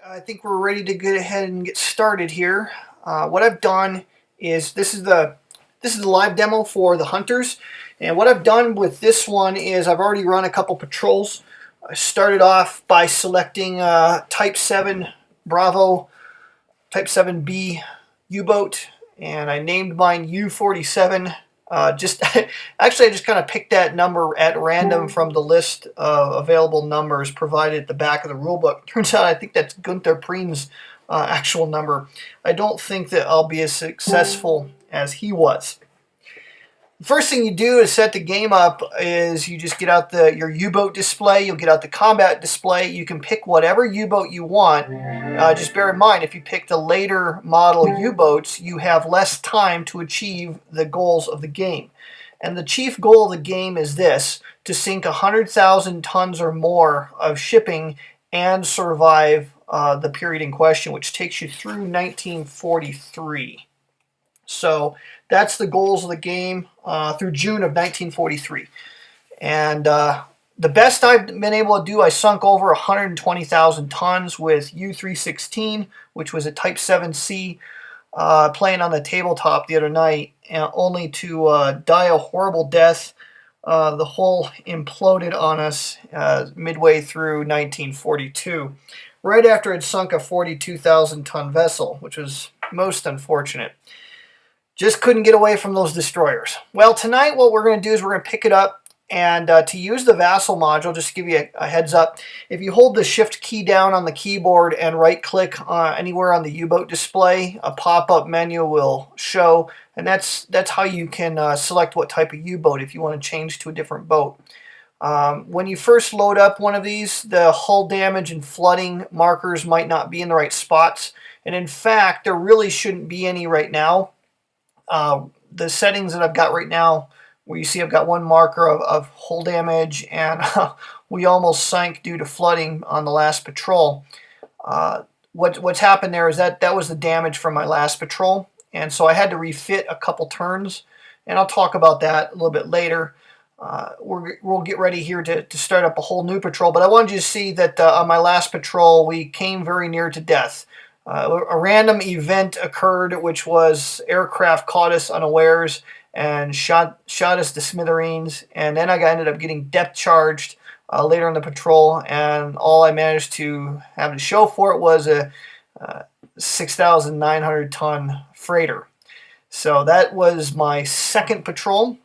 I think we're ready to go ahead and get started here. What I've done is this is the live demo for the hunters, and what I've done with this one is I've already run a couple patrols. I started off by selecting Type 7 Bravo, Type 7B U-boat, and I named mine U-47. Just actually, I just kind of picked that number at random from the list of available numbers provided at the back of the rulebook. Turns out I think that's Gunther Preem's actual number. I don't think that I'll be as successful as he was. The first thing you do to set the game up is you just get out your U-boat display. You'll get out the combat display. You can pick whatever U-boat you want. Just bear in mind, if you pick the later model U-boats, you have less time to achieve the goals of the game. And the chief goal of the game is this: to sink 100,000 tons or more of shipping and survive the period in question, which takes you through 1943. So that's the goals of the game through June of 1943. And the best I've been able to do, I sunk over 120,000 tons with U-316, which was a Type 7C, playing on the tabletop the other night, only to die a horrible death. The hull imploded on us midway through 1942, right after it sunk a 42,000 ton vessel, which was most unfortunate. Just couldn't get away from those destroyers. Well, tonight what we're going to do is we're going to pick it up, and to use the vassal module, just to give you a heads up, if you hold the shift key down on the keyboard and right click anywhere on the U-boat display, a pop-up menu will show, and that's how you can select what type of U-boat if you want to change to a different boat. When you first load up one of these, the hull damage and flooding markers might not be in the right spots, and in fact there really shouldn't be any right now. The settings that I've got right now, where you see I've got one marker of hull damage, and we almost sank due to flooding on the last patrol. What's happened there is that was the damage from my last patrol, and so I had to refit a couple turns, and I'll talk about that a little bit later. We'll get ready here to start up a whole new patrol, but I wanted you to see that on my last patrol we came very near to death. A random event occurred, which was aircraft caught us unawares and shot us to smithereens, and then I ended up getting depth charged later in the patrol, and all I managed to have to show for it was a 6,900 ton freighter. So that was my second patrol.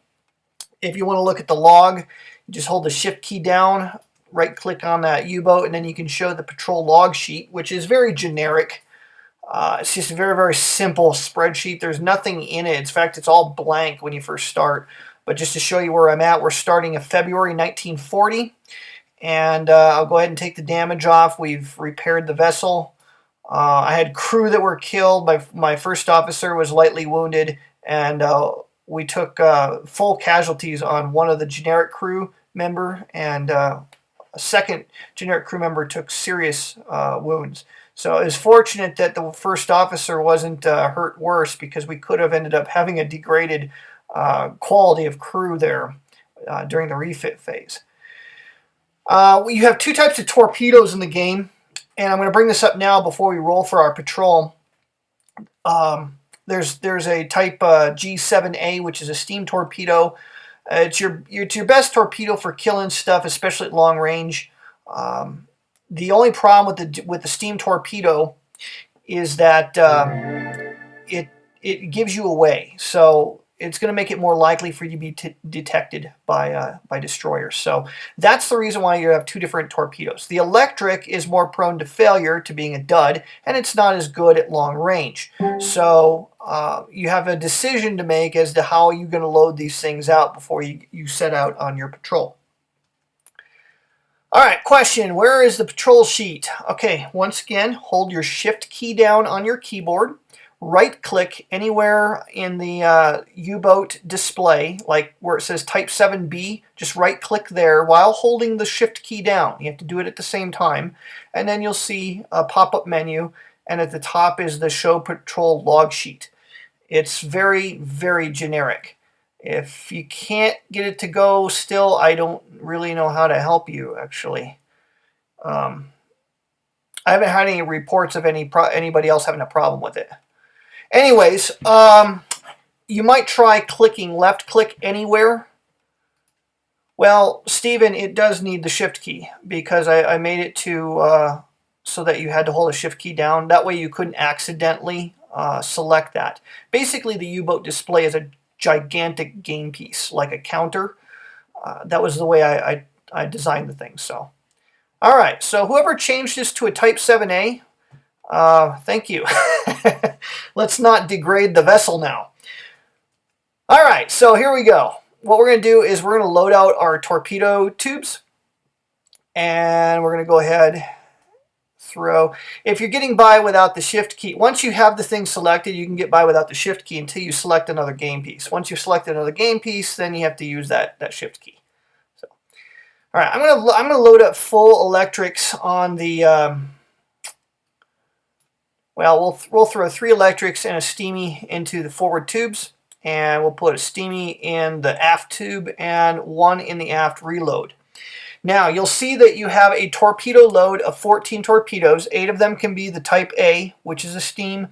If you want to look at the log, you just hold the shift key down, right click on that U-boat, and then you can show the patrol log sheet, which is very generic. It's just a very, very simple spreadsheet. There's nothing in it. In fact, it's all blank when you first start. But just to show you where I'm at, we're starting in February 1940. And I'll go ahead and take the damage off. We've repaired the vessel. I had crew that were killed. My first officer was lightly wounded. And we took full casualties on one of the generic crew member. And a second generic crew member took serious wounds. So it was fortunate that the first officer wasn't hurt worse, because we could have ended up having a degraded quality of crew there during the refit phase. You have two types of torpedoes in the game, and I'm going to bring this up now before we roll for our patrol. There's a type G7A, which is a steam torpedo. It's your best torpedo for killing stuff, especially at long range. The only problem with the steam torpedo is that it gives you away, so it's going to make it more likely for you to be detected by destroyers. So that's the reason why you have two different torpedoes. The electric is more prone to failure, to being a dud, and it's not as good at long range. So you have a decision to make as to how you're going to load these things out before you set out on your patrol. All right, question, where is the patrol sheet? Okay, once again, hold your shift key down on your keyboard, right click anywhere in the U-boat display, like where it says Type 7B, just right click there while holding the shift key down. You have to do it at the same time, and then you'll see a pop-up menu, and at the top is the Show Patrol log sheet. It's very, very generic. If you can't get it to go still, I don't really know how to help you, actually. I haven't had any reports of anybody else having a problem with it. Anyways, you might try clicking left click anywhere. Well, Stephen, it does need the shift key because I made it to so that you had to hold a shift key down. That way you couldn't accidentally select that. Basically, the U-boat display is a gigantic game piece, like a counter. That was the way I designed the thing. So, all right. So whoever changed this to a Type 7A, thank you. Let's not degrade the vessel now. All right. So here we go. What we're going to do is we're going to load out our torpedo tubes, and we're going to go ahead throw. If you're getting by without the shift key, once you have the thing selected, you can get by without the shift key until you select another game piece. Once you select another game piece, then you have to use that shift key. So, all right, I'm gonna load up full electrics on the. Well, we'll throw 3 electrics and a steamy into the forward tubes, and we'll put a steamy in the aft tube and 1 in the aft reload. Now, you'll see that you have a torpedo load of 14 torpedoes. 8 of them can be the Type A, which is a steam.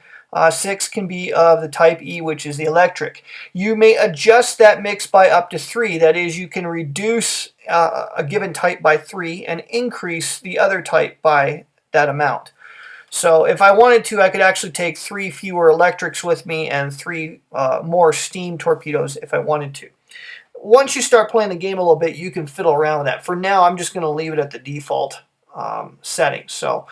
6 can be of the Type E, which is the electric. You may adjust that mix by up to 3. That is, you can reduce a given type by 3 and increase the other type by that amount. So if I wanted to, I could actually take 3 fewer electrics with me and 3 more steam torpedoes if I wanted to. Once you start playing the game a little bit, you can fiddle around with that. For now, I'm just going to leave it at the default settings. So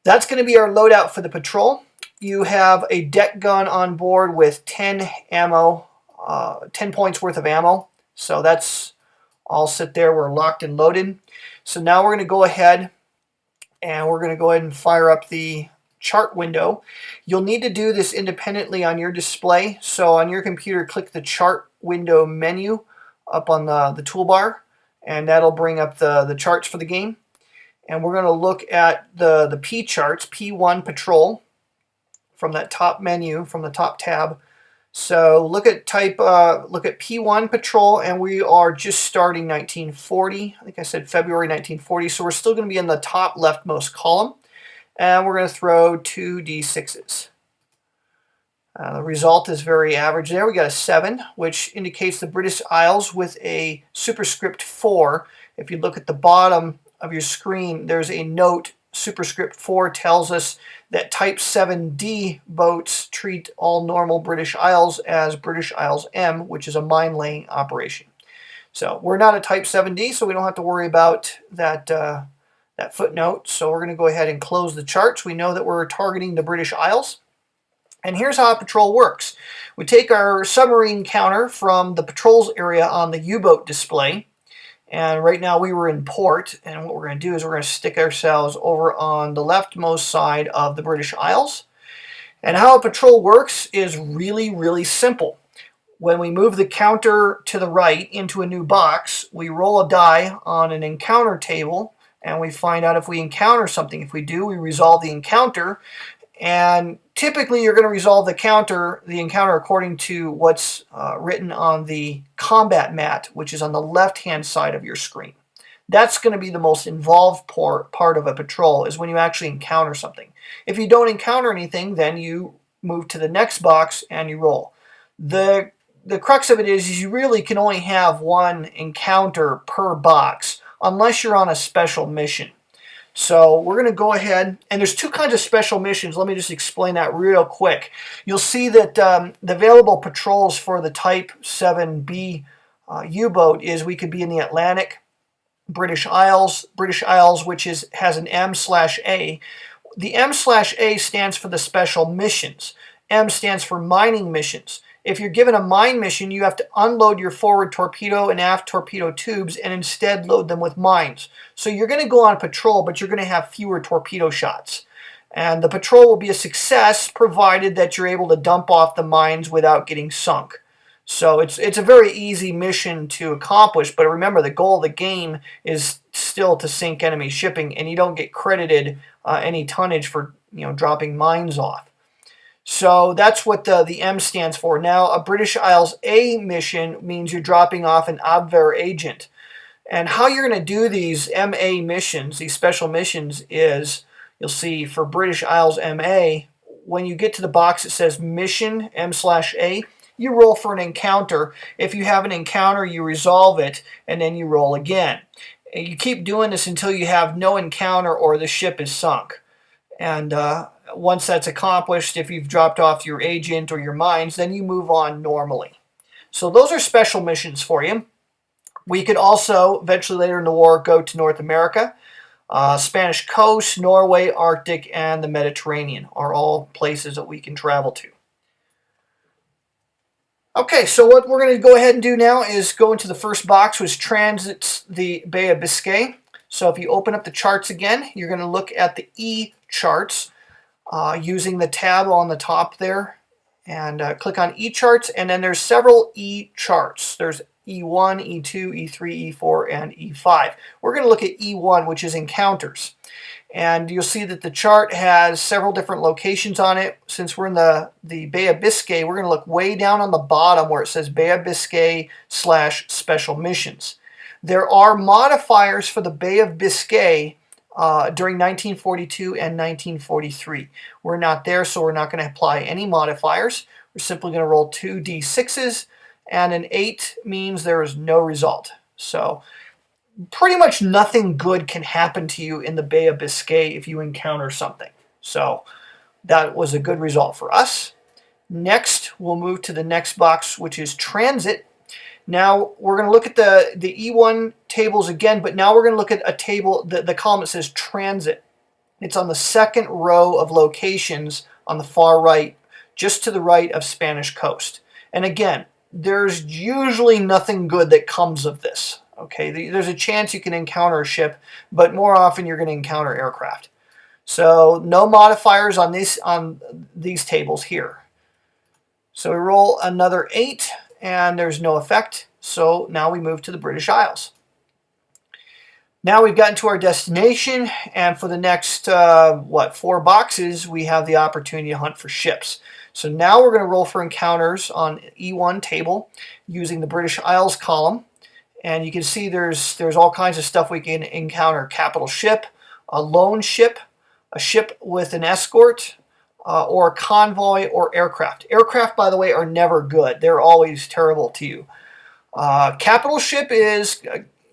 that's going to be our loadout for the patrol. You have a deck gun on board with 10 ammo, 10 points worth of ammo. So that's all sit there. We're locked and loaded. So now we're going to go ahead and we're going to go ahead and fire up the chart window. You'll need to do this independently on your display. So on your computer, click the chart window menu up on the toolbar, and that'll bring up the charts for the game. And we're going to look at the P charts, P1 Patrol, from that top menu, from the top tab. So look at P1 Patrol, and we are just starting 1940. I think I said February 1940, so we're still going to be in the top leftmost column. And we're going to throw 2 D6s. The result is very average there. We got a 7, which indicates the British Isles with a superscript 4. If you look at the bottom of your screen, there's a note. Superscript 4 tells us that Type 7D boats treat all normal British Isles as British Isles M, which is a mine-laying operation. So we're not a Type 7D, so we don't have to worry about that footnote. So we're going to go ahead and close the charts. We know that we're targeting the British Isles. And here's how a patrol works. We take our submarine counter from the patrols area on the U-boat display. And right now we were in port. And what we're going to do is we're going to stick ourselves over on the leftmost side of the British Isles. And how a patrol works is really, really simple. When we move the counter to the right into a new box, we roll a die on an encounter table. And we find out if we encounter something. If we do, we resolve the encounter. And typically you're going to resolve the encounter according to what's written on the combat mat, which is on the left-hand side of your screen. That's going to be the most involved part of a patrol, is when you actually encounter something. If you don't encounter anything, then you move to the next box and you roll. The crux of it is you really can only have 1 encounter per box, unless you're on a special mission. So we're going to go ahead, and there's 2 kinds of special missions. Let me just explain that real quick. You'll see that the available patrols for the Type 7B U-boat is we could be in the Atlantic, British Isles, which has an M/A. The M/A stands for the special missions. M stands for mining missions. If you're given a mine mission, you have to unload your forward torpedo and aft torpedo tubes and instead load them with mines. So you're going to go on patrol, but you're going to have fewer torpedo shots. And the patrol will be a success provided that you're able to dump off the mines without getting sunk. So it's a very easy mission to accomplish, but remember, the goal of the game is still to sink enemy shipping, and you don't get credited any tonnage for dropping mines off. So that's what the M stands for. Now, a British Isles A mission means you're dropping off an Abwehr agent. And how you're going to do these MA missions, these special missions, is you'll see for British Isles MA, when you get to the box that says Mission M/A, you roll for an encounter. If you have an encounter, you resolve it, and then you roll again. And you keep doing this until you have no encounter or the ship is sunk. And once that's accomplished, if you've dropped off your agent or your mines, then you move on normally. So those are special missions for you. We could also, eventually later in the war, go to North America. Spanish coast, Norway, Arctic, and the Mediterranean are all places that we can travel to. Okay, so what we're going to go ahead and do now is go into the first box, which transits the Bay of Biscay. So if you open up the charts again, you're going to look at the E charts using the tab on the top there, and click on E charts, and then there's several E charts. There's E1, E2, E3, E4, and E5. We're going to look at E1, which is encounters. And you'll see that the chart has several different locations on it. Since we're in the Bay of Biscay, we're going to look way down on the bottom where it says Bay of Biscay / Special Missions. There are modifiers for the Bay of Biscay during 1942 and 1943. We're not there, so we're not going to apply any modifiers. We're simply going to roll 2 D6s, and an 8 means there is no result. So pretty much nothing good can happen to you in the Bay of Biscay if you encounter something. So that was a good result for us. Next, we'll move to the next box, which is transit. Now we're going to look at the E1 tables again, but now we're going to look at a table, the column that says transit. It's on the second row of locations on the far right, just to the right of Spanish coast. And again, there's usually nothing good that comes of this. Okay, there's a chance you can encounter a ship, but more often you're going to encounter aircraft. So no modifiers on these tables here. So we roll another 8, and there's no effect. So now we move to the British Isles. Now we've gotten to our destination, and for the next 4 boxes, we have the opportunity to hunt for ships. So now we're going to roll for encounters on E1 table using the British Isles column. And you can see there's all kinds of stuff we can encounter. Capital ship, a lone ship, a ship with an escort, or a convoy or aircraft. Aircraft, by the way, are never good. They're always terrible to you. Capital ship is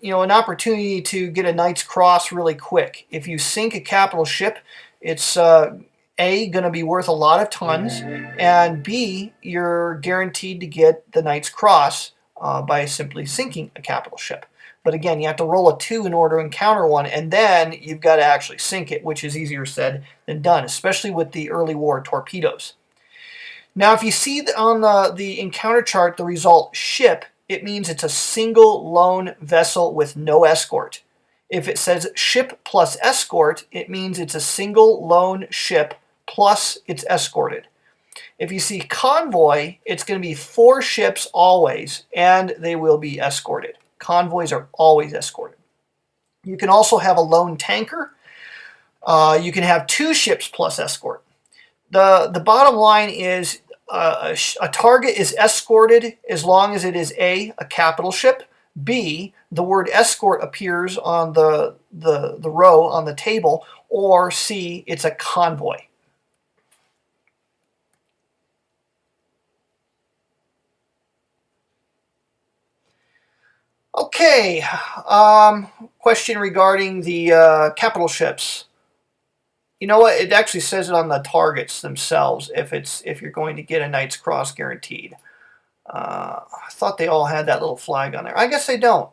an opportunity to get a Knight's Cross really quick. If you sink a capital ship, it's A, going to be worth a lot of tons, and B, you're guaranteed to get the Knight's Cross by simply sinking a capital ship. But again, you have to roll a 2 in order to encounter one, and then you've got to actually sink it, which is easier said than done, especially with the early war torpedoes. Now, if you see on the encounter chart the result ship, it means it's a single lone vessel with no escort. If it says ship plus escort, it means it's a single lone ship plus it's escorted. If you see convoy, it's going to be 4 ships always, and they will be escorted. Convoys are always escorted. You can also have a lone tanker. You can have 2 ships plus escort. The bottom line is a target is escorted as long as it is A, a capital ship, B, the word escort appears on the row on the table, or C, it's a convoy. Okay, question regarding the capital ships. You know what? It actually says it on the targets themselves if you're going to get a Knight's Cross guaranteed. I thought they all had that little flag on there. I guess they don't.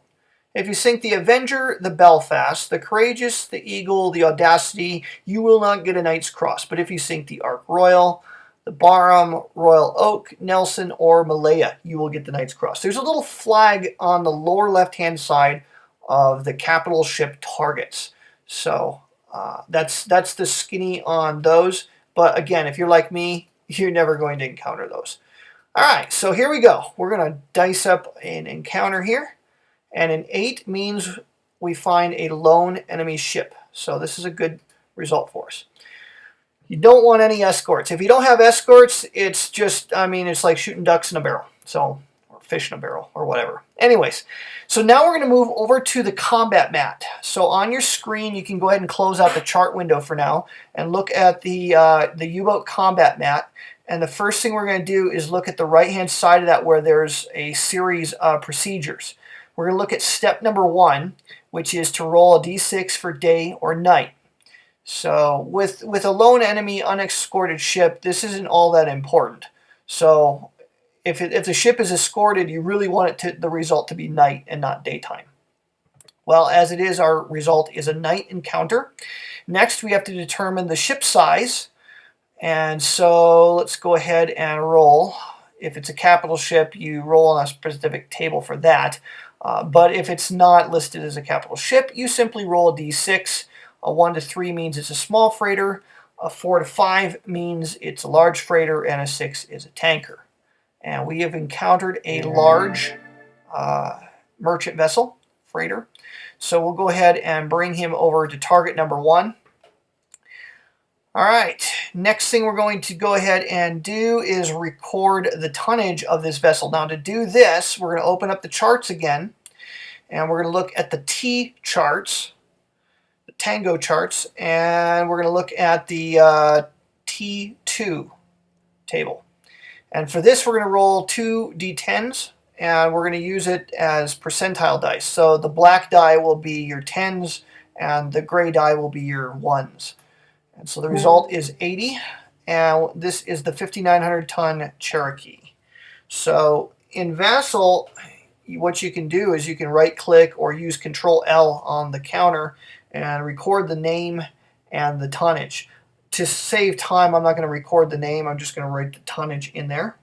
If you sink the Avenger, the Belfast, the Courageous, the Eagle, the Audacity, you will not get a Knight's Cross. But if you sink the Ark Royal, the Barham, Royal Oak, Nelson, or Malaya, you will get the Knight's Cross. There's a little flag on the lower left-hand side of the capital ship targets. So that's the skinny on those. But again, if you're like me, you're never going to encounter those. All right, so here we go. We're going to dice up an encounter here. And an 8 means we find a lone enemy ship. So this is a good result for us. You don't want any escorts. If you don't have escorts, it's just, it's like shooting ducks in a barrel. So, or fish in a barrel or whatever. Anyways, so now we're going to move over to the combat mat. So on your screen, you can go ahead and close out the chart window for now and look at the U-boat combat mat. And the first thing we're going to do is look at the right-hand side of that where there's a series of procedures. We're going to look at step number 1, which is to roll a d6 for day or night. So with a lone enemy unescorted ship, this isn't all that important. So if the ship is escorted, you really want the result to be night and not daytime. Well, as it is, our result is a night encounter. Next, we have to determine the ship size. And so let's go ahead and roll. If it's a capital ship, you roll on a specific table for that. But if it's not listed as a capital ship, you simply roll a d6. A 1 to 3 means it's a small freighter. A 4 to 5 means it's a large freighter. And a 6 is a tanker. And we have encountered a large merchant vessel, freighter. So we'll go ahead and bring him over to target number 1. All right, next thing we're going to go ahead and do is record the tonnage of this vessel. Now to do this, we're going to open up the charts again, and we're going to look at the T charts, the Tango charts, and we're going to look at the T2 table. And for this, we're going to roll 2 d10s, and we're going to use it as percentile dice. So the black die will be your 10s, and the gray die will be your 1s. And so the result is 80, and this is the 5,900-ton Cherokee. So in Vassal, what you can do is you can right-click or use Control-L on the counter and record the name and the tonnage. To save time, I'm not going to record the name. I'm just going to write the tonnage in there.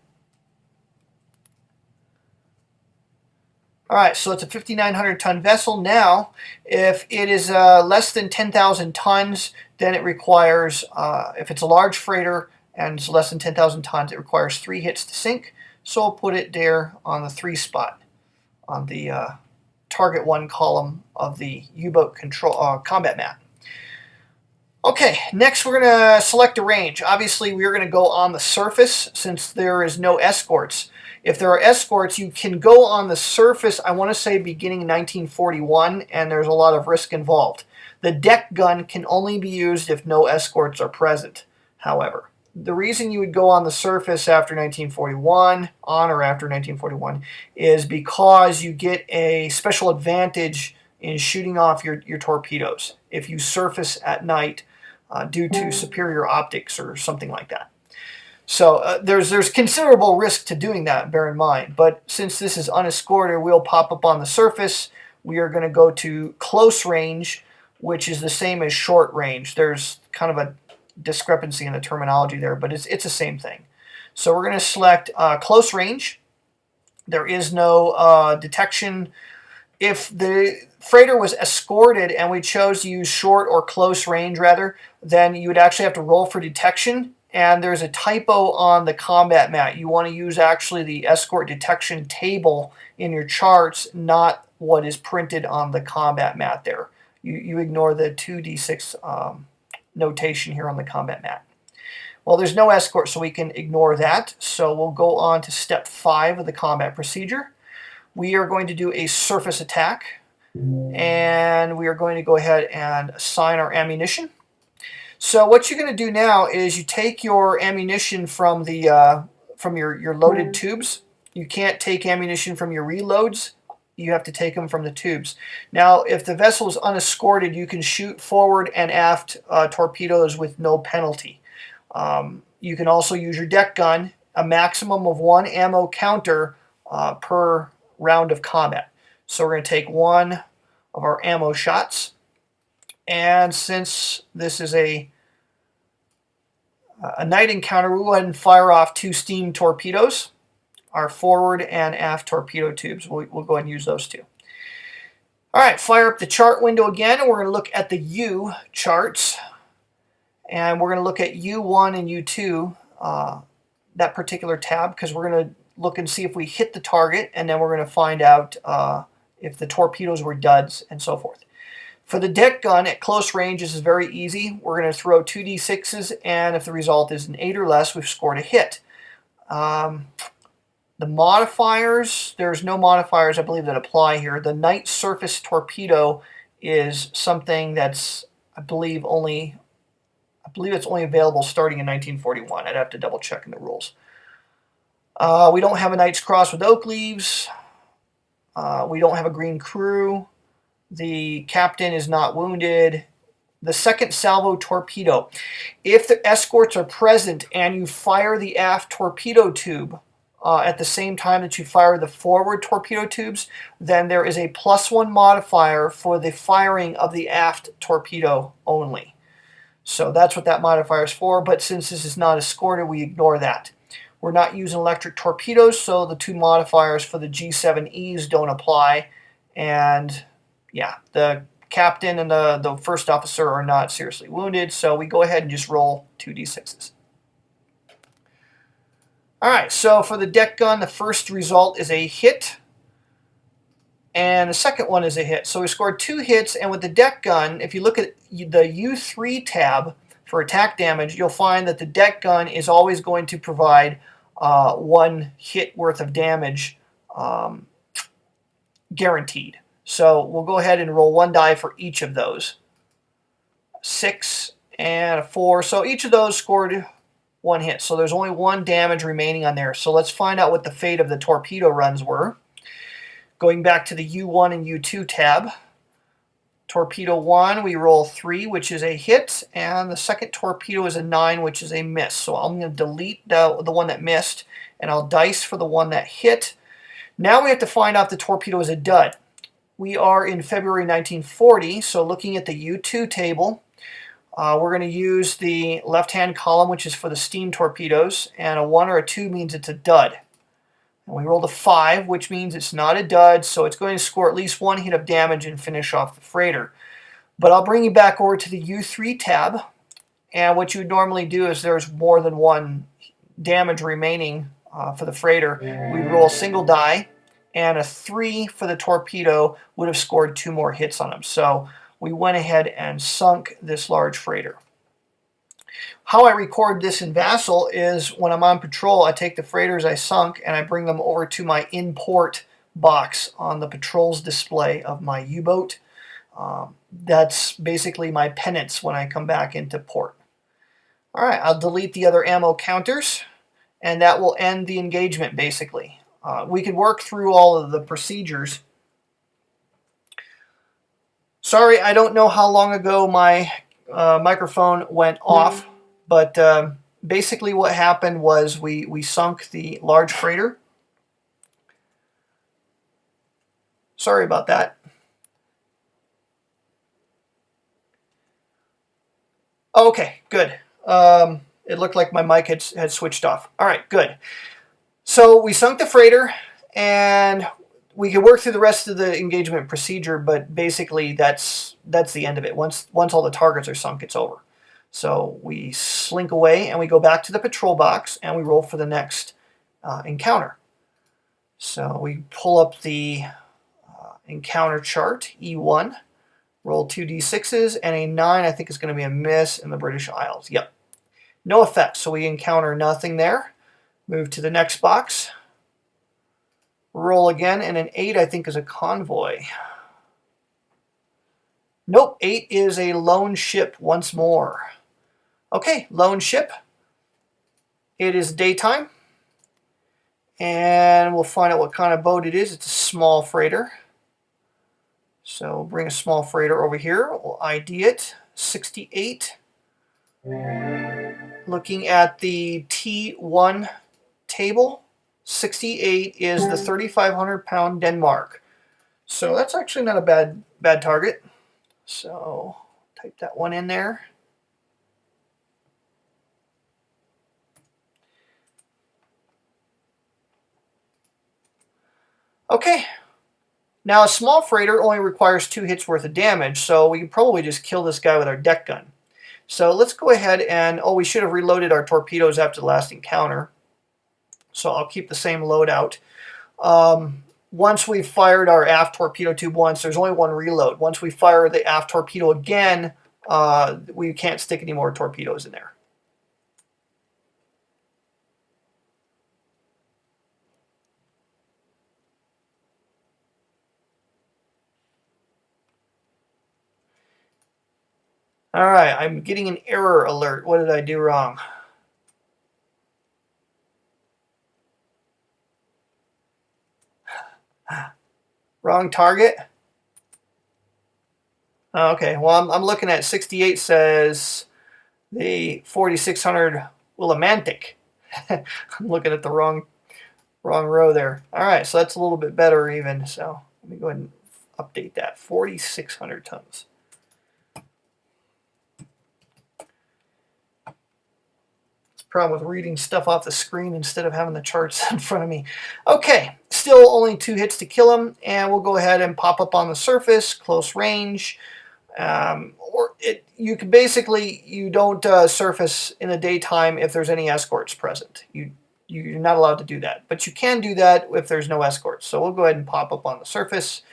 All right, so it's a 5,900-ton vessel. Now, if it is less than 10,000 tons, then it requires, if it's a large freighter and it's less than 10,000 tons, it requires 3 hits to sink. So I'll put it there on the 3 spot on the target 1 column of the U-boat control combat map. Okay, next we're going to select a range. Obviously, we're going to go on the surface since there is no escorts. If there are escorts, you can go on the surface, I want to say beginning 1941, and there's a lot of risk involved. The deck gun can only be used if no escorts are present, however. The reason you would go on the surface after 1941, on or after 1941, is because you get a special advantage in shooting off your torpedoes if you surface at night due to superior optics or something like that. So there's considerable risk to doing that, bear in mind. But since this is unescorted, we'll pop up on the surface. We are going to go to close range, which is the same as short range. There's kind of a discrepancy in the terminology there, but it's the same thing. So we're going to select close range. There is no detection. If the freighter was escorted and we chose to use short or close range rather, then you would actually have to roll for detection. And there's a typo on the combat mat. You want to use actually the escort detection table in your charts, not what is printed on the combat mat there. You ignore the 2d6 notation here on the combat mat. Well, there's no escort, so we can ignore that. So we'll go on to step 5 of the combat procedure. We are going to do a surface attack, and we are going to go ahead and assign our ammunition. So what you're going to do now is you take your ammunition from the from your loaded tubes. You can't take ammunition from your reloads. You have to take them from the tubes. Now, if the vessel is unescorted, you can shoot forward and aft torpedoes with no penalty. You can also use your deck gun, a maximum of 1 ammo counter per round of combat. So we're going to take 1 of our ammo shots. And since this is a night encounter, we'll go ahead and fire off 2 steam torpedoes, our forward and aft torpedo tubes. We'll go ahead and use those 2. All right, fire up the chart window again, and we're going to look at the U charts. And we're going to look at U1 and U2, that particular tab, because we're going to look and see if we hit the target, and then we're going to find out if the torpedoes were duds and so forth. For the deck gun at close range, this is very easy. We're going to throw 2d6s, and if the result is an 8 or less, we've scored a hit. The modifiers, there's no modifiers, I believe, that apply here. The night surface torpedo is something that's, I believe it's only available starting in 1941. I'd have to double check in the rules. We don't have a Knight's Cross with oak leaves. We don't have a green crew. The captain is not wounded. The second salvo torpedo. If the escorts are present and you fire the aft torpedo tube at the same time that you fire the forward torpedo tubes, then there is a +1 modifier for the firing of the aft torpedo only. So that's what that modifier is for, but since this is not escorted, we ignore that. We're not using electric torpedoes, so the 2 modifiers for the G7Es don't apply. And yeah, the captain and the first officer are not seriously wounded, so we go ahead and just roll 2d6s. All right, so for the deck gun, the first result is a hit, and the second one is a hit. So we scored 2 hits, and with the deck gun, if you look at the U3 tab for attack damage, you'll find that the deck gun is always going to provide 1 hit worth of damage guaranteed. So we'll go ahead and roll 1 die for each of those. 6 and a 4. So each of those scored 1 hit. So there's only 1 damage remaining on there. So let's find out what the fate of the torpedo runs were. Going back to the U1 and U2 tab. Torpedo 1, we roll 3, which is a hit, and the second torpedo is a 9, which is a miss. So I'm going to delete the one that missed, and I'll dice for the one that hit. Now we have to find out if the torpedo is a dud. We are in February 1940, so looking at the U2 table, we're going to use the left-hand column, which is for the steam torpedoes, and a 1 or a 2 means it's a dud. And we rolled a 5, which means it's not a dud, so it's going to score at least 1 hit of damage and finish off the freighter. But I'll bring you back over to the U3 tab, and what you would normally do is there's more than 1 damage remaining for the freighter. We'd roll a single die, and a 3 for the torpedo would have scored 2 more hits on them. So we went ahead and sunk this large freighter. How I record this in Vassal is when I'm on patrol, I take the freighters I sunk and I bring them over to my in-port box on the patrol's display of my U-boat. That's basically my penance when I come back into port. All right, I'll delete the other ammo counters, and that will end the engagement basically. We could work through all of the procedures. Sorry, I don't know how long ago my microphone went off, but basically what happened was we sunk the large freighter. Sorry about that. Okay, good. It looked like my mic had switched off. All right, good. So we sunk the freighter, and we could work through the rest of the engagement procedure, but basically that's the end of it. Once all the targets are sunk, it's over. So we slink away, and we go back to the patrol box, and we roll for the next encounter. So we pull up the encounter chart, E1, roll 2d6s, and a 9 I think is going to be a miss in the British Isles. Yep. No effect, so we encounter nothing there. Move to the next box. Roll again, and an 8 I think is a convoy. Nope, 8 is a lone ship once more. Okay, lone ship. It is daytime. And we'll find out what kind of boat it is. It's a small freighter. So we'll bring a small freighter over here. We'll ID it. 68. Looking at the T1 table, 68 is the 3,500-pound Denmark. So that's actually not a bad target. So type that one in there. Okay. Now a small freighter only requires 2 hits worth of damage, so we can probably just kill this guy with our deck gun. So let's go ahead and, we should have reloaded our torpedoes after the last encounter. So I'll keep the same loadout. Once we've fired our aft torpedo tube once, there's only 1 reload. Once we fire the aft torpedo again, we can't stick any more torpedoes in there. All right, I'm getting an error alert. What did I do wrong? Wrong target? Okay, well, I'm looking at 68 says the 4600 Willimantic. I'm looking at the wrong row there. All right, so that's a little bit better even. So let me go ahead and update that. 4,600 tons. Problem with reading stuff off the screen instead of having the charts in front of me. Okay, still only 2 hits to kill him, and we'll go ahead and pop up on the surface, close range. You can basically, you don't surface in the daytime if there's any escorts present. You're not allowed to do that, but you can do that if there's no escorts. So we'll go ahead and pop up on the surface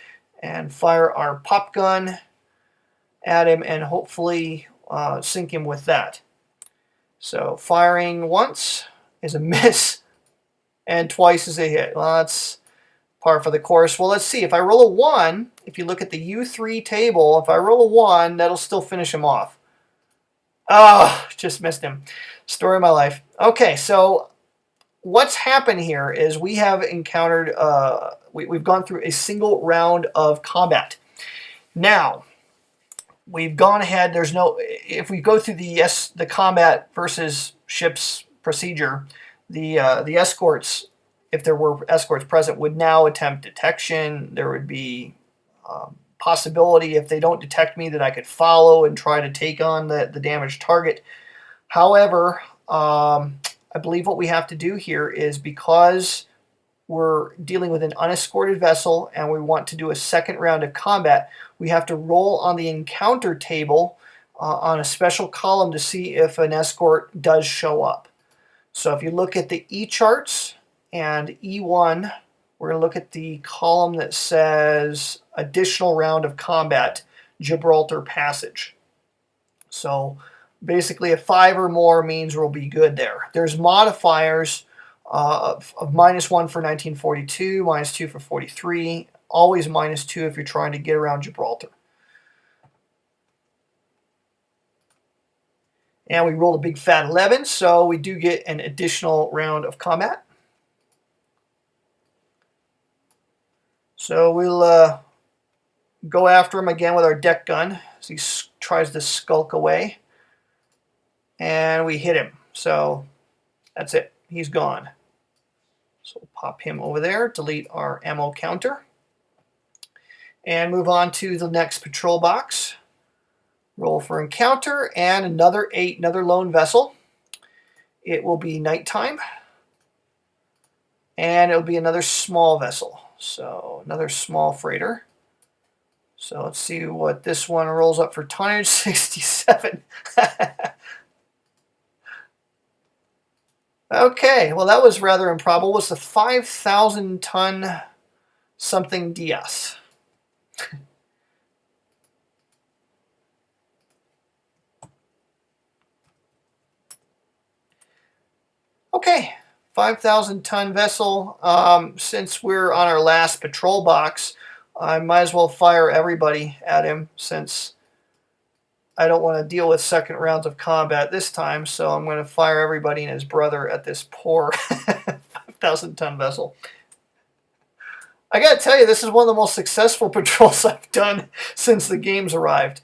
and fire our pop gun at him and hopefully sink him with that. So firing once is a miss, and twice is a hit. Well, that's par for the course. Well, let's see. If I roll a 1, if you look at the U3 table, if I roll a 1, that'll still finish him off. Oh, just missed him. Story of my life. Okay, so what's happened here is we have encountered, we've gone through a single round of combat. Now, we've gone ahead. There's no. If we go through the combat versus ships procedure, the escorts, if there were escorts present, would now attempt detection. There would be possibility if they don't detect me that I could follow and try to take on the damaged target. However, I believe what we have to do here is, because we're dealing with an unescorted vessel and we want to do a second round of combat, we have to roll on the encounter table on a special column to see if an escort does show up. So if you look at the E charts and E1, we're going to look at the column that says additional round of combat, Gibraltar passage. So basically a 5 or more means we'll be good there. There's modifiers of -1 for 1942, -2 for 43, always -2 if you're trying to get around Gibraltar. And we rolled a big fat 11, so we do get an additional round of combat. So we'll go after him again with our deck gun as he tries to skulk away. And we hit him. So that's it. He's gone. So we'll pop him over there, delete our ammo counter, and move on to the next patrol box. Roll for encounter, and another 8, another lone vessel. It will be nighttime, and it'll be another small vessel. So another small freighter. So let's see what this one rolls up for tonnage. 67. Okay, well, that was rather improbable. What's the 5,000 ton something DS? Okay, 5,000 ton vessel. Since we're on our last patrol box, I might as well fire everybody at him, since I don't want to deal with second rounds of combat this time, so I'm going to fire everybody and his brother at this poor 5,000 ton vessel. I got to tell you, this is one of the most successful patrols I've done since the game's arrived.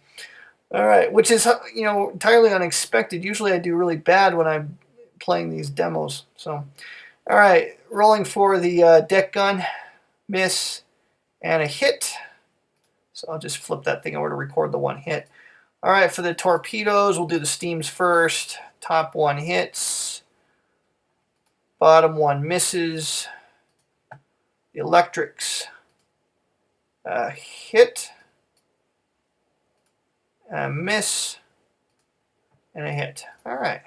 All right, which is, entirely unexpected. Usually I do really bad when I'm playing these demos. So, all right, rolling for the deck gun, miss, and a hit. So I'll just flip that thing over to record the one hit. All right, for the torpedoes, we'll do the steams first. Top one hits. Bottom one misses. The electrics, hit, a miss, and a hit. All right.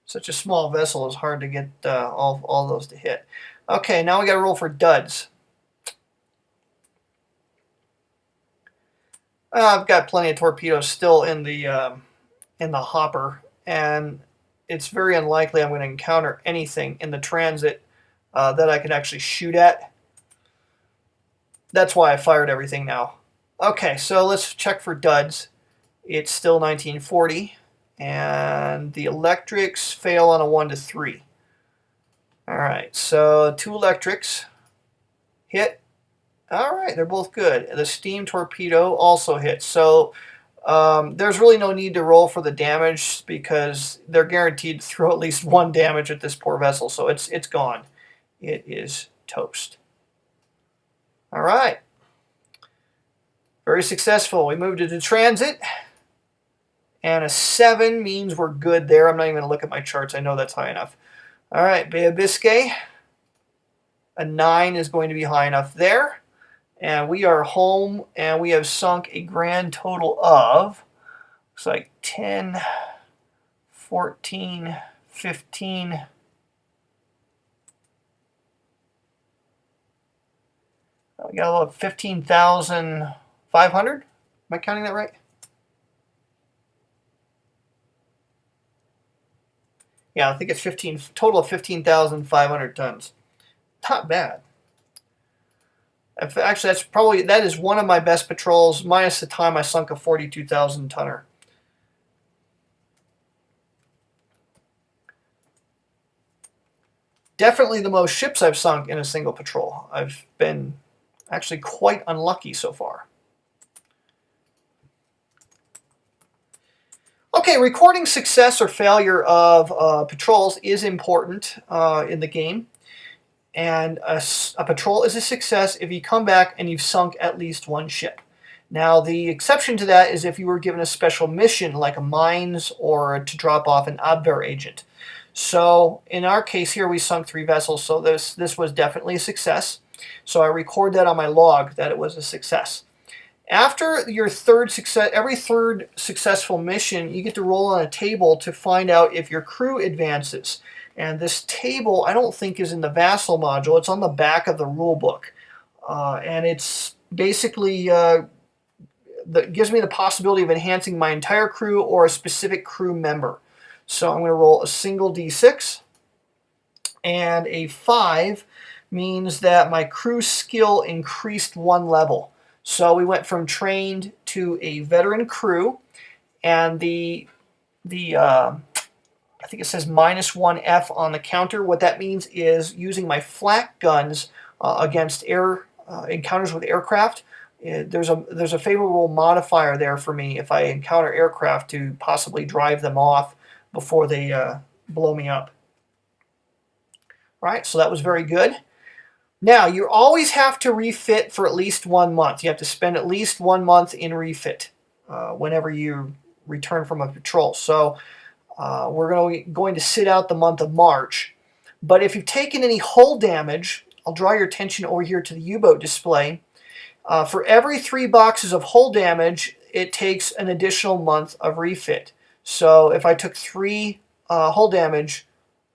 Such a small vessel is hard to get all those to hit. Okay, now we got to roll for duds. I've got plenty of torpedoes still in the hopper, and it's very unlikely I'm going to encounter anything in the transit that I can actually shoot at. That's why I fired everything now. Okay, so let's check for duds. it's still 1940. And the electrics fail on a 1 to 3. All right, so 2 electrics hit. All right, they're both good. The steam torpedo also hits. So there's really no need to roll for the damage because they're guaranteed to throw at least 1 damage at this poor vessel. So it's gone. It is toast. All right. Very successful. We moved into transit. And a 7 means we're good there. I'm not even going to look at my charts. I know that's high enough. All right, Bay of Biscay. A 9 is going to be high enough there. And we are home, and we have sunk a grand total of, looks like 10, 14, 15. We got about 15,500. Am I counting that right? Yeah, I think it's total of 15,500 tons. Not bad. Actually, that is one of my best patrols, minus the time I sunk a 42,000 tonner. Definitely the most ships I've sunk in a single patrol. I've been actually quite unlucky so far. Okay, recording success or failure of patrols is important in the game. And a patrol is a success if you come back and you've sunk at least 1 ship. Now, the exception to that is if you were given a special mission, like a mines or to drop off an Abwehr agent. So, in our case here, we sunk 3 vessels, so this was definitely a success. So I record that on my log that it was a success. After your every third successful mission, you get to roll on a table to find out if your crew advances. And this table, I don't think, is in the Vassal module. It's on the back of the rule book. And it's basically gives me the possibility of enhancing my entire crew or a specific crew member. So I'm going to roll a single d6. And a 5 means that my crew skill increased 1 level. So we went from trained to a veteran crew. And I think it says -1F on the counter. What that means is using my flak guns against encounters with aircraft. There's a favorable modifier there for me if I encounter aircraft to possibly drive them off before they blow me up. All right, so that was very good. Now, you always have to refit for at least 1 month. You have to spend at least 1 month in refit whenever you return from a patrol. So we're going to sit out the month of March. But if you've taken any hull damage, I'll draw your attention over here to the U-boat display. For every 3 boxes of hull damage, it takes an additional month of refit. So if I took 3 hull damage,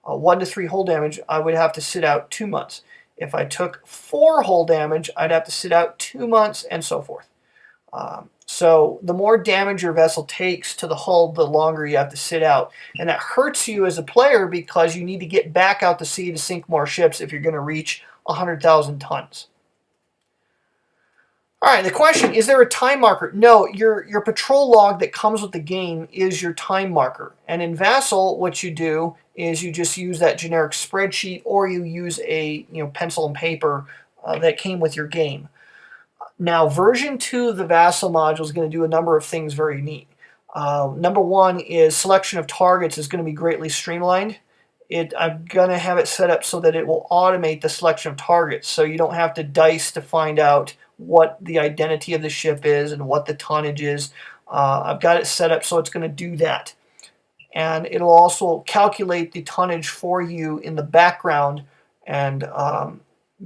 1 to 3 hull damage, I would have to sit out 2 months. If I took 4 hull damage, I'd have to sit out 2 months, and so forth. So the more damage your vessel takes to the hull, the longer you have to sit out. And that hurts you as a player because you need to get back out to sea to sink more ships if you're going to reach 100,000 tons. All right, the question, is there a time marker? No, your patrol log that comes with the game is your time marker. And in Vassal, what you do is you just use that generic spreadsheet, or you use a pencil and paper that came with your game. Now, version 2 of the Vassal module is going to do a number of things very neat. Number 1 is selection of targets is going to be greatly streamlined. I'm going to have it set up so that it will automate the selection of targets, so you don't have to dice to find out what the identity of the ship is and what the tonnage is. I've got it set up so it's going to do that. And it'll also calculate the tonnage for you in the background. And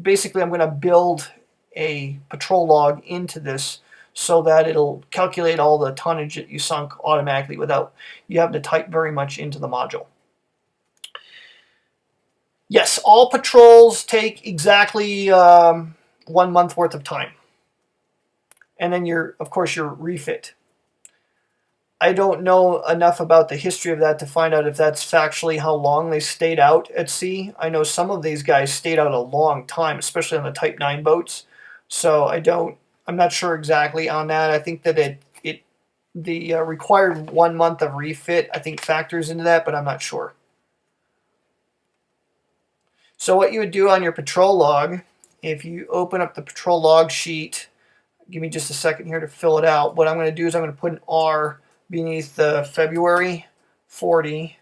basically, I'm going to build a patrol log into this so that it'll calculate all the tonnage that you sunk automatically without you having to type very much into the module. Yes, all patrols take exactly 1 month worth of time. And then of course, your refit. I don't know enough about the history of that to find out if that's factually how long they stayed out at sea. I know some of these guys stayed out a long time, especially on the Type 9 boats. So I'm not sure exactly on that. I think that the required 1 month of refit, I think, factors into that, but I'm not sure. So what you would do on your patrol log, if you open up the patrol log sheet, give me just a second here to fill it out. What I'm going to do is I'm going to put an R beneath the February 40.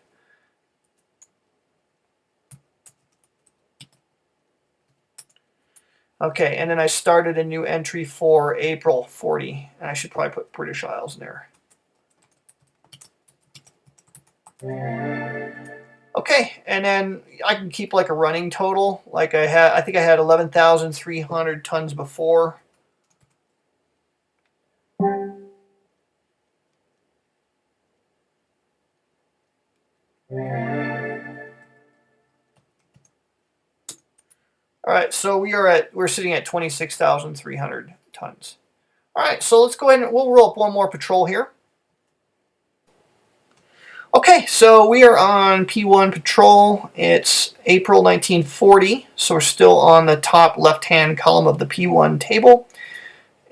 Okay, and then I started a new entry for April 40, and I should probably put British Isles in there. Okay, and then I can keep like a running total. Like I think I had 11,300 tons before. All right, so we're sitting at 26,300 tons. All right, so let's go ahead and we'll roll up one more patrol here. Okay, so we are on P1 patrol. It's April 1940, so we're still on the top left-hand column of the P1 table.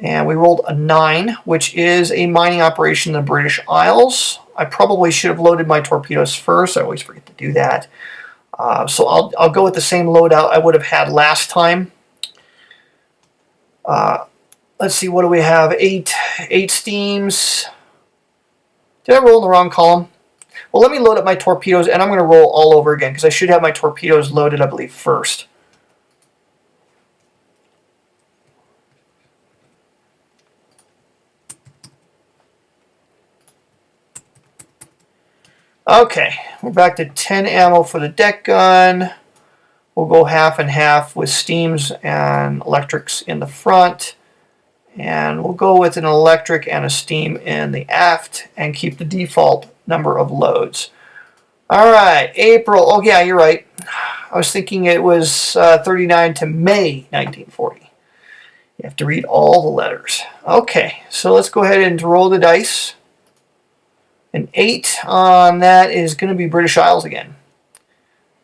And we rolled a 9, which is a mining operation in the British Isles. I probably should have loaded my torpedoes first. I always forget to do that. So I'll go with the same loadout I would have had last time. Let's see, what do we have? Eight steams. Did I roll in the wrong column? Well, let me load up my torpedoes, and I'm going to roll all over again, because I should have my torpedoes loaded, I believe, first. Okay, we're back to 10 ammo for the deck gun. We'll go half and half with steams and electrics in the front. And we'll go with an electric and a steam in the aft and keep the default number of loads. All right, April. Oh, yeah, you're right. I was thinking it was 39 to May 1940. You have to read all the letters. Okay, so let's go ahead and roll the dice. An 8 on that is going to be British Isles again.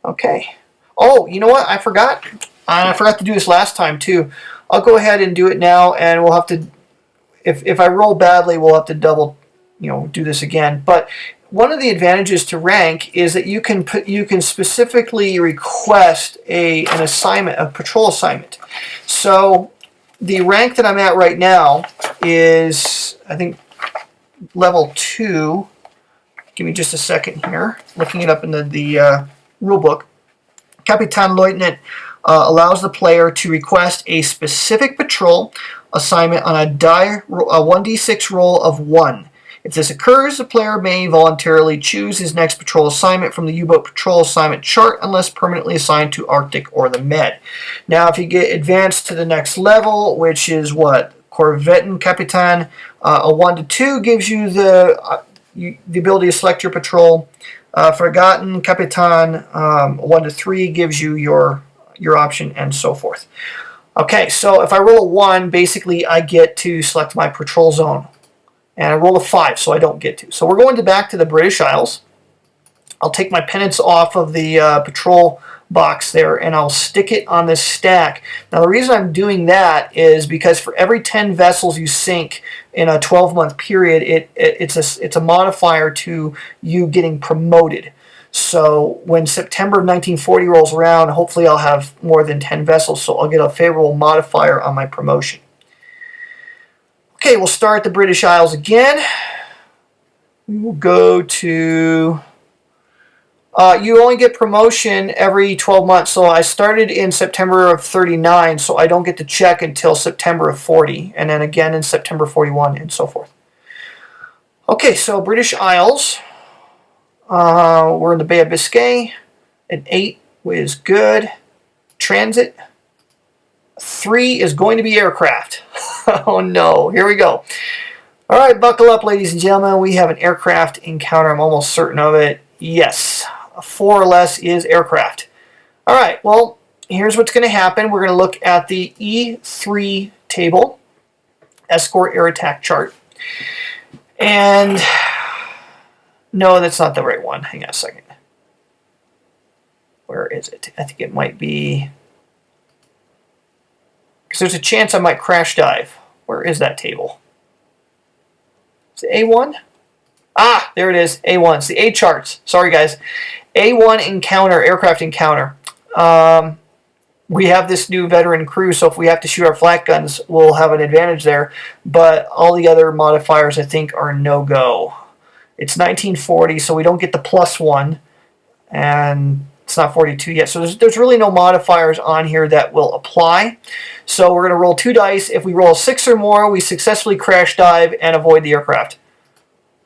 Okay. Oh, you know what? I forgot. I forgot to do this last time, too. I'll go ahead and do it now, and we'll have to, if I roll badly, we'll have to double, do this again. But one of the advantages to rank is that you can specifically request an assignment, a patrol assignment. So the rank that I'm at right now is, I think, level 2. Give me just a second here. Looking it up in the rule book. Capitan Lieutenant allows the player to request a specific patrol assignment on a 1d6 roll of 1. If this occurs, the player may voluntarily choose his next patrol assignment from the U-boat patrol assignment chart unless permanently assigned to Arctic or the Med. Now, if you get advanced to the next level, which is what? Corvetten Capitan, a 1 to 2 gives you the ability to select your patrol. Fregatten Capitan, 1 to 3 gives you your option, and so forth. Okay, so if I roll a 1, basically I get to select my patrol zone. And I roll a 5, so I don't get to. So we're going back to the British Isles. I'll take my pennants off of the patrol box there, and I'll stick it on this stack. Now, the reason I'm doing that is because for every 10 vessels you sink in a 12-month period, it's a modifier to you getting promoted. So when September of 1940 rolls around, hopefully I'll have more than 10 vessels, so I'll get a favorable modifier on my promotion. Okay, we'll start the British Isles again. We will go to... you only get promotion every 12 months. So I started in September of 39, so I don't get to check until September of 40, and then again in September 41, and so forth. Okay, so British Isles. We're in the Bay of Biscay. An 8 is good. Transit. 3 is going to be aircraft. Oh no, here we go. All right, buckle up, ladies and gentlemen. We have an aircraft encounter. I'm almost certain of it. Yes, a 4 or less is aircraft. All right, well, here's what's going to happen. We're going to look at the E3 table, escort air attack chart. And no, that's not the right one. Hang on a second. Where is it? I think it might be... because there's a chance I might crash dive. Where is that table? Is it A1? Ah, there it is, A1. It's the A charts. Sorry, guys. A1 encounter, aircraft encounter. We have this new veteran crew, so if we have to shoot our flak guns, we'll have an advantage there. But all the other modifiers, I think, are no-go. It's 1940, so we don't get the +1, and it's not 42 yet. So there's really no modifiers on here that will apply. So we're going to roll 2 dice. If we roll a 6 or more, we successfully crash dive and avoid the aircraft.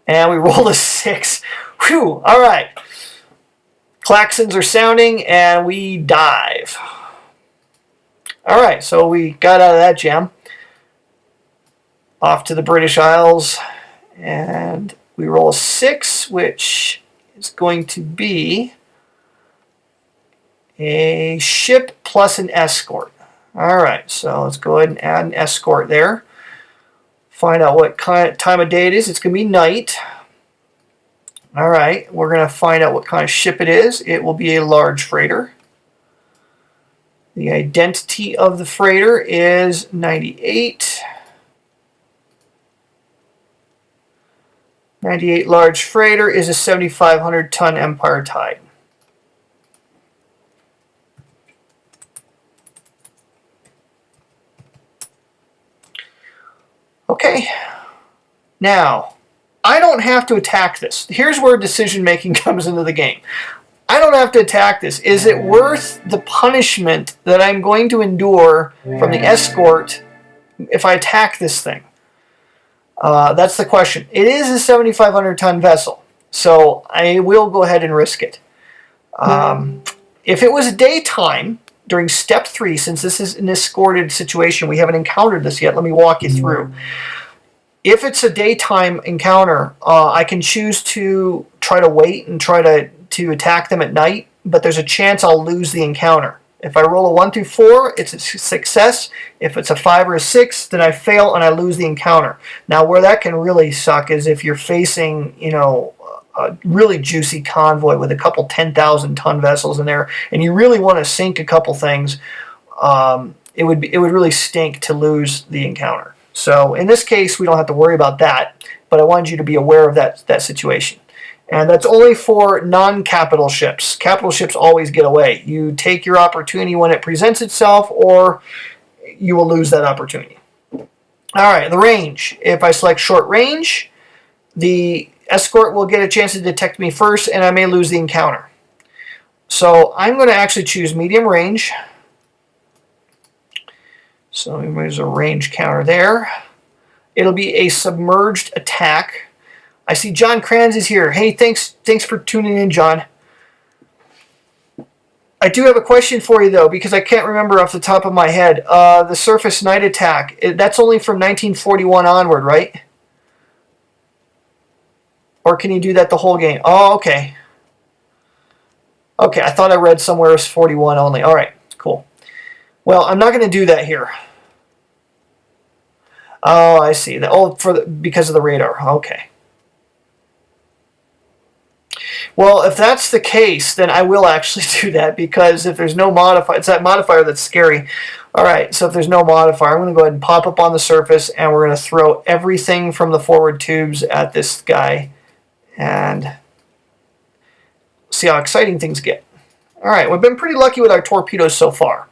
And we roll a 6. Whew, all right. Klaxons are sounding, and we dive. All right, so we got out of that jam. Off to the British Isles, and we roll a 6, which is going to be a ship plus an escort. All right, so let's go ahead and add an escort there. Find out what kind of time of day it is. It's going to be night. All right, we're going to find out what kind of ship it is. It will be a large freighter. The identity of the freighter is 98. 98 large freighter is a 7,500 ton Empire Tide. Okay, now I don't have to attack this. Here's where decision making comes into the game. I don't have to attack this. Is it worth the punishment that I'm going to endure from the escort if I attack this thing? That's the question. It is a 7,500 ton vessel, so I will go ahead and risk it. If it was daytime during step 3, since this is an escorted situation, we haven't encountered this yet, let me walk you through. If it's a daytime encounter, I can choose to try to wait and try to attack them at night, but there's a chance I'll lose the encounter. If I roll a 1 through 4, it's a success. If it's a 5 or a 6, then I fail and I lose the encounter. Now, where that can really suck is if you're facing, a really juicy convoy with a couple 10,000 ton vessels in there, and you really want to sink a couple things. It would really stink to lose the encounter. So in this case, we don't have to worry about that, but I wanted you to be aware of that situation. And that's only for non-capital ships. Capital ships always get away. You take your opportunity when it presents itself, or you will lose that opportunity. All right, the range. If I select short range, the escort will get a chance to detect me first, and I may lose the encounter. So I'm going to actually choose medium range. So there's a range counter there. It'll be a submerged attack. I see John Kranz is here. Hey, thanks for tuning in, John. I do have a question for you, though, because I can't remember off the top of my head. The surface night attack, that's only from 1941 onward, right? Or can you do that the whole game? Oh, okay. Okay, I thought I read somewhere it's 41 only. All right, cool. Well, I'm not going to do that here. Oh, I see. Because of the radar. Okay. Well, if that's the case, then I will actually do that, because if there's no modifier, it's that modifier that's scary. All right, so if there's no modifier, I'm going to go ahead and pop up on the surface, and we're going to throw everything from the forward tubes at this guy and see how exciting things get. All right, we've been pretty lucky with our torpedoes so far.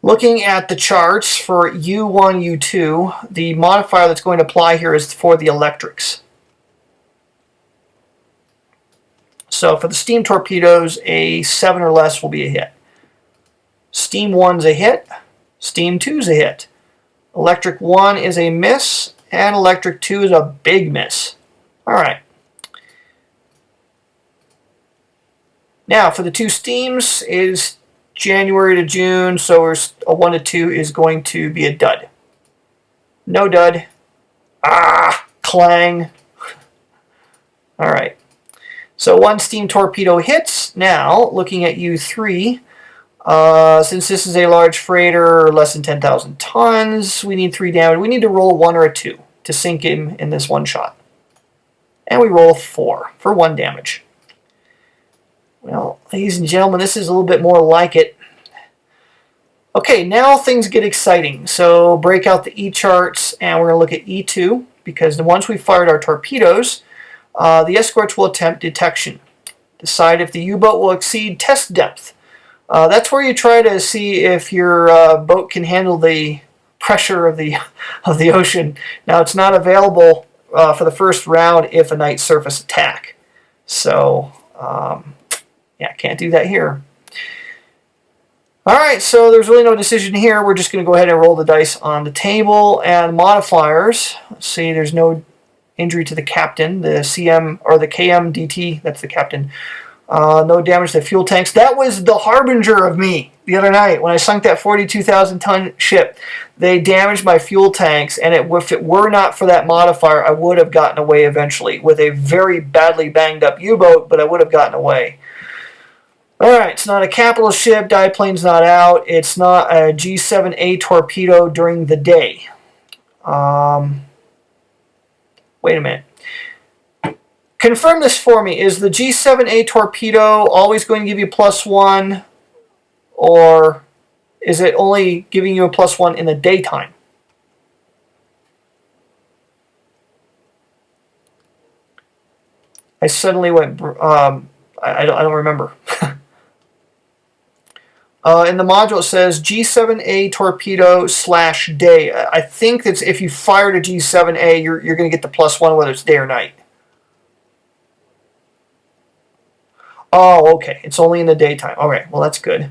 Looking at the charts for U1, U2, the modifier that's going to apply here is for the electrics. So for the steam torpedoes, a 7 or less will be a hit. Steam 1's a hit. Steam 2's a hit. Electric 1 is a miss, and electric 2 is a big miss. All right. Now for the 2 steams is January to June, so a 1 to 2 is going to be a dud. No dud. Ah, clang. All right. So 1 steam torpedo hits. Now, looking at U3, since this is a large freighter, less than 10,000 tons, we need 3 damage. We need to roll a 1 or a 2 to sink him in this one shot. And we roll a 4 for 1 damage. Well, ladies and gentlemen, this is a little bit more like it. Okay, now things get exciting. So break out the E charts, and we're going to look at E2. because once we fired our torpedoes, the escorts will attempt detection. Decide if the U-boat will exceed test depth. That's where you try to see if your boat can handle the pressure of the ocean. Now, it's not available for the first round if a night surface attack. So, yeah, can't do that here. All right, so there's really no decision here. We're just going to go ahead and roll the dice on the table. And modifiers, let's see, there's no injury to the captain. The CM or the KMDT, that's the captain. No damage to fuel tanks. That was the harbinger of me the other night when I sunk that 42,000-ton ship. They damaged my fuel tanks, and if it were not for that modifier, I would have gotten away eventually with a very badly banged up U-boat, but I would have gotten away. Alright, it's not a capital ship, diplane's not out, it's not a G7A torpedo during the day. Wait a minute. Confirm this for me. Is the G7A torpedo always going to give you +1, or is it only giving you a +1 in the daytime? I suddenly went, I don't remember. In the module it says G7A torpedo / day. I think that's if you fired a G7A, you're going to get the +1 whether it's day or night. Oh, okay. It's only in the daytime. Okay, well that's good.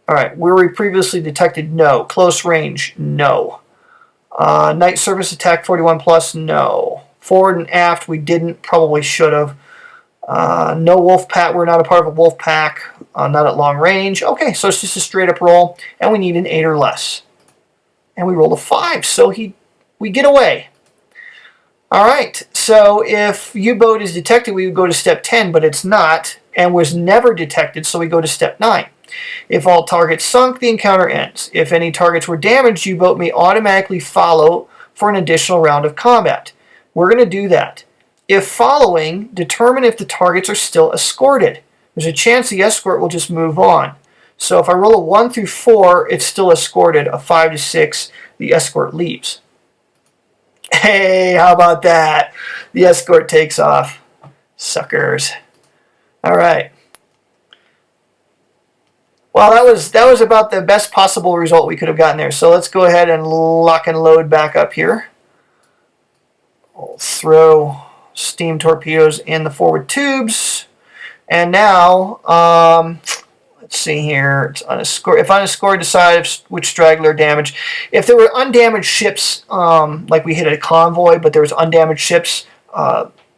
All right, were we previously detected? No. Close range? No. Night surface attack 41+? No. Forward and aft, we didn't. Probably should have. No wolf pack. We're not a part of a wolf pack. Not at long range. Okay, so it's just a straight up roll, and we need an 8 or less. And we rolled a 5, so we get away. All right, so if U-boat is detected, we would go to step 10, but it's not, and was never detected, so we go to step 9. If all targets sunk, the encounter ends. If any targets were damaged, U-boat may automatically follow for an additional round of combat. We're going to do that. If following, determine if the targets are still escorted. There's a chance the escort will just move on. So if I roll a 1 through 4, it's still escorted. A 5 to 6, the escort leaves. Hey, how about that? The escort takes off. Suckers. All right. Well, that was about the best possible result we could have gotten there. So let's go ahead and lock and load back up here. We'll throw steam torpedoes in the forward tubes. And now, let's see here. It's unescorted. If unescorted, decide which straggler damage. If there were undamaged ships, like we hit a convoy, but there was undamaged ships,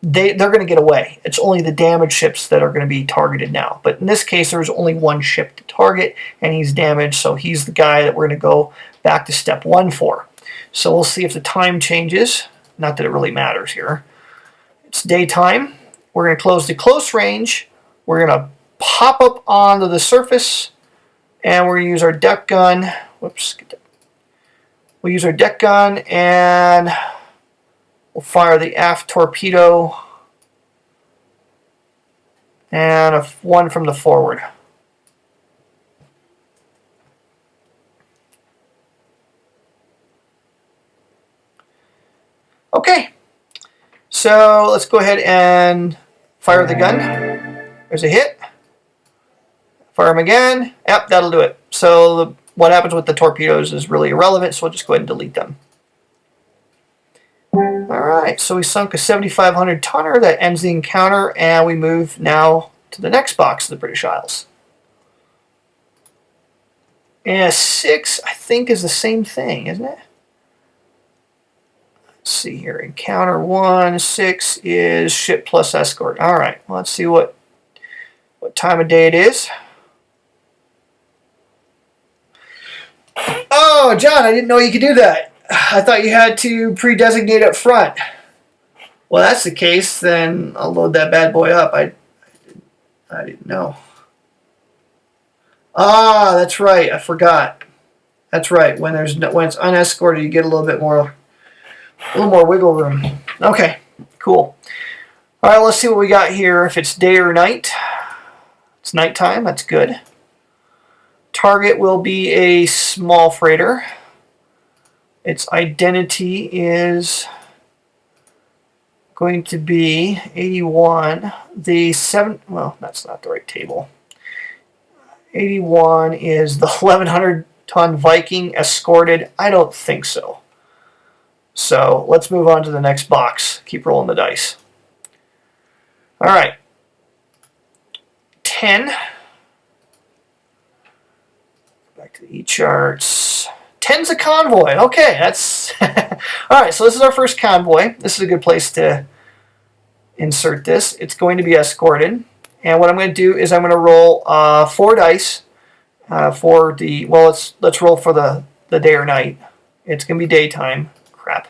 they're going to get away. It's only the damaged ships that are going to be targeted now. But in this case, there was only one ship to target, and he's damaged, so he's the guy that we're going to go back to step 1 for. So we'll see if the time changes. Not that it really matters here. It's daytime. We're going to close to close range. We're going to pop up onto the surface, and we're going to use our deck gun. Whoops. We'll use our deck gun, and we'll fire the aft torpedo and one from the forward. Okay, so let's go ahead and fire the gun. There's a hit. Fire them again. Yep, that'll do it. So what happens with the torpedoes is really irrelevant, so we'll just go ahead and delete them. Alright, so we sunk a 7,500 tonner. That ends the encounter, and we move now to the next box of the British Isles. And 6, I think, is the same thing, isn't it? Let's see here. Encounter 1, 6 is ship plus escort. Alright, well, let's see what time of day it is. Oh, John, I didn't know you could do that. I thought you had to pre-designate up front. Well, that's the case, then I'll load that bad boy up. I didn't know. Ah, that's right. I forgot. That's right. When it's unescorted, you get a little more wiggle room. Okay, cool. All right, let's see what we got here. If it's day or night, it's nighttime. That's good. Target will be a small freighter. Its identity is going to be 81. The 7, well, that's not the right table. 81 is the 1,100-ton Viking escorted. I don't think so. So let's move on to the next box. Keep rolling the dice. All right. 10. Back to the E-charts. 10's a convoy. Okay, that's... All right, so this is our first convoy. This is a good place to insert this. It's going to be escorted. And what I'm going to do is I'm going to roll 4 dice for the... Well, let's roll for the day or night. It's going to be daytime. Crap.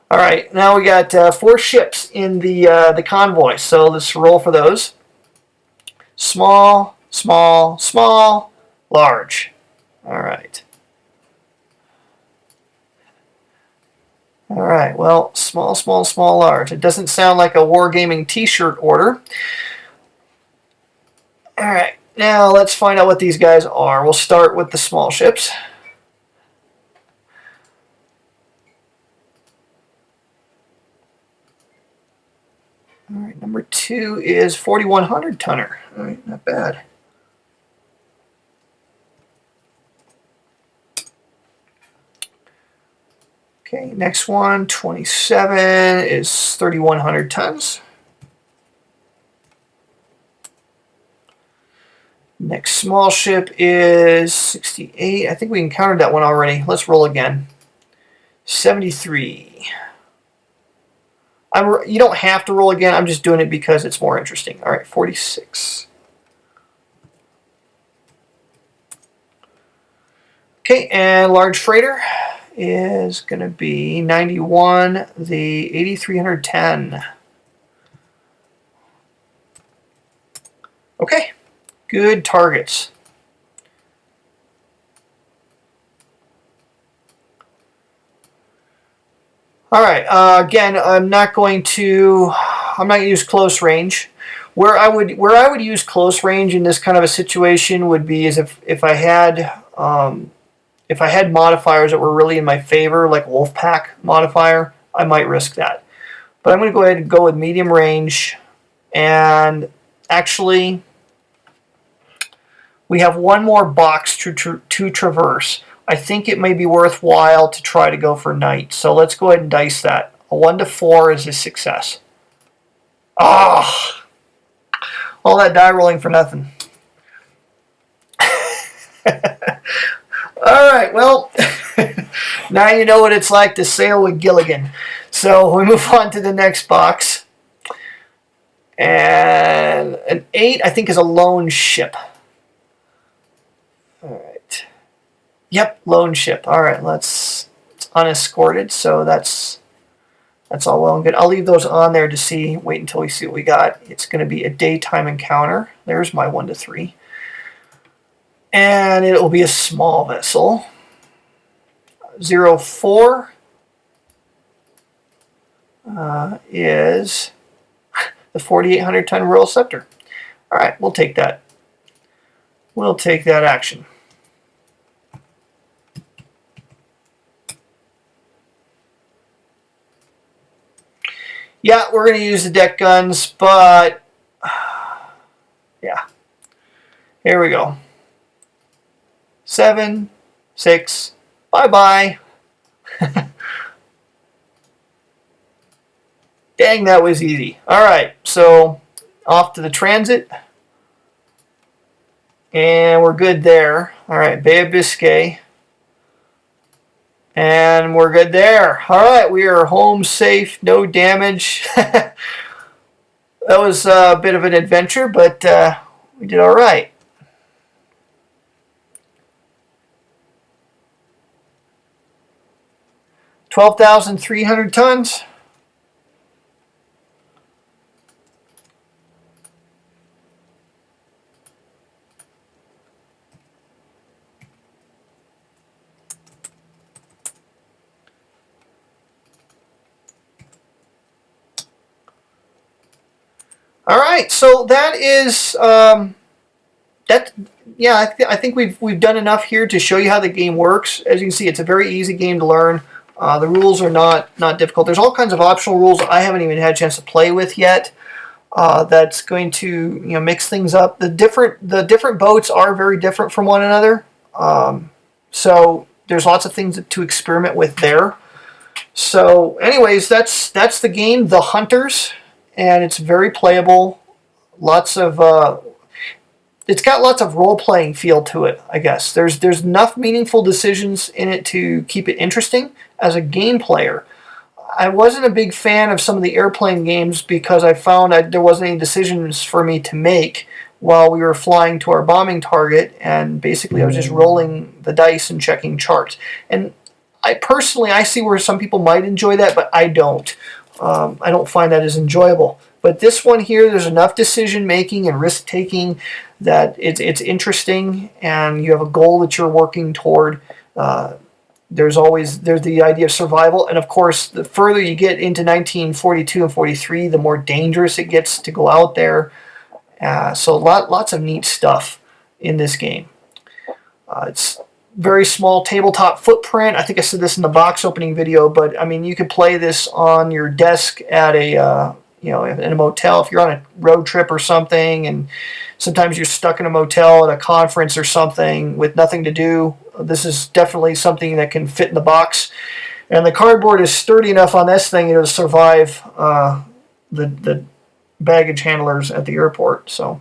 All right, now we got 4 ships in the convoy. So let's roll for those. Small, small, small, large. All right. All right, well, small, small, small, large. It doesn't sound like a Wargaming t-shirt order. All right, now let's find out what these guys are. We'll start with the small ships. All right, number 2 is 4,100 tonner. All right, not bad. Okay, next one, 27 is 3,100 tons. Next small ship is 68. I think we encountered that one already. Let's roll again. 73. You don't have to roll again. I'm just doing it because it's more interesting. All right, 46. Okay, and large freighter is going to be 91, the 8,310. Okay, good targets. All right, again, I'm not going to use close range. Where I would use close range in this kind of a situation would be is if I had modifiers that were really in my favor, like Wolfpack modifier, I might risk that. But I'm going to go ahead and go with medium range. And actually, we have one more box to traverse. I think it may be worthwhile to try to go for night. So let's go ahead and dice that. A 1 to 4 is a success. Ah! All that die rolling for nothing. All right, well, now you know what it's like to sail with Gilligan. So we move on to the next box. And an 8, I think, is a lone ship. All right. Yep, lone ship. All right, it's unescorted, so that's all well and good. I'll leave those on there to see. Wait until we see what we got. It's going to be a daytime encounter. There's my 1 to 3. And it will be a small vessel. 04 is the 4,800-ton Royal Scepter. All right, we'll take that. We'll take that action. Yeah, we're going to use the deck guns, but yeah. Here we go. 7, 6, bye-bye. Dang, that was easy. All right, so off to the transit. And we're good there. All right, Bay of Biscay. And we're good there. All right, we are home safe, no damage. That was a bit of an adventure, but we did all right. 12,300 tons. All right, so that is that. Yeah, I think we've done enough here to show you how the game works. As you can see, it's a very easy game to learn. The rules are not difficult. There's all kinds of optional rules I haven't even had a chance to play with yet. That's going to mix things up. The different boats are very different from one another. So there's lots of things to experiment with there. So anyways, that's the game, The Hunters, and it's very playable. It's got lots of role-playing feel to it, I guess. There's enough meaningful decisions in it to keep it interesting as a game player. I wasn't a big fan of some of the airplane games because I found that there wasn't any decisions for me to make while we were flying to our bombing target, and basically I was just rolling the dice and checking charts. And I see where some people might enjoy that, but I don't. I don't find that as enjoyable. But this one here, there's enough decision making and risk taking that it's interesting, and you have a goal that you're working toward. There's the idea of survival, and of course, the further you get into 1942 and 43, the more dangerous it gets to go out there. So lots of neat stuff in this game. It's very small tabletop footprint. I think I said this in the box opening video, but I mean, you could play this on your desk at a in a motel if you're on a road trip or something, and sometimes you're stuck in a motel at a conference or something with nothing to do. This is definitely something that can fit in the box, and the cardboard is sturdy enough on this thing to survive the baggage handlers at the airport. So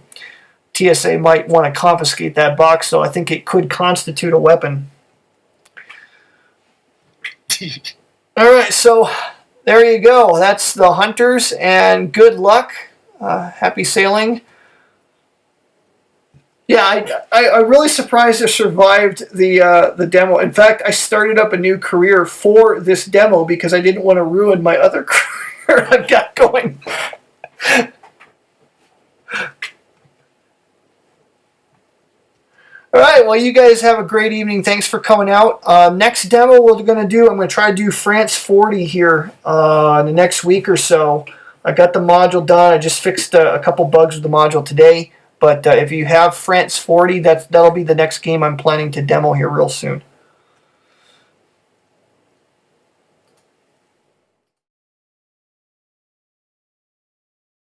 TSA might want to confiscate that box, so I think it could constitute a weapon. All right, so there you go. That's The Hunters, and good luck. Happy sailing. Yeah, I'm really surprised I survived the demo. In fact, I started up a new career for this demo because I didn't want to ruin my other career I've got going. All right, well, you guys have a great evening. Thanks for coming out. Next demo we're going to do, I'm going to try to do France 40 here in the next week or so. I got the module done. I just fixed a couple bugs with the module today. But if you have France 40, that'll be the next game I'm planning to demo here real soon.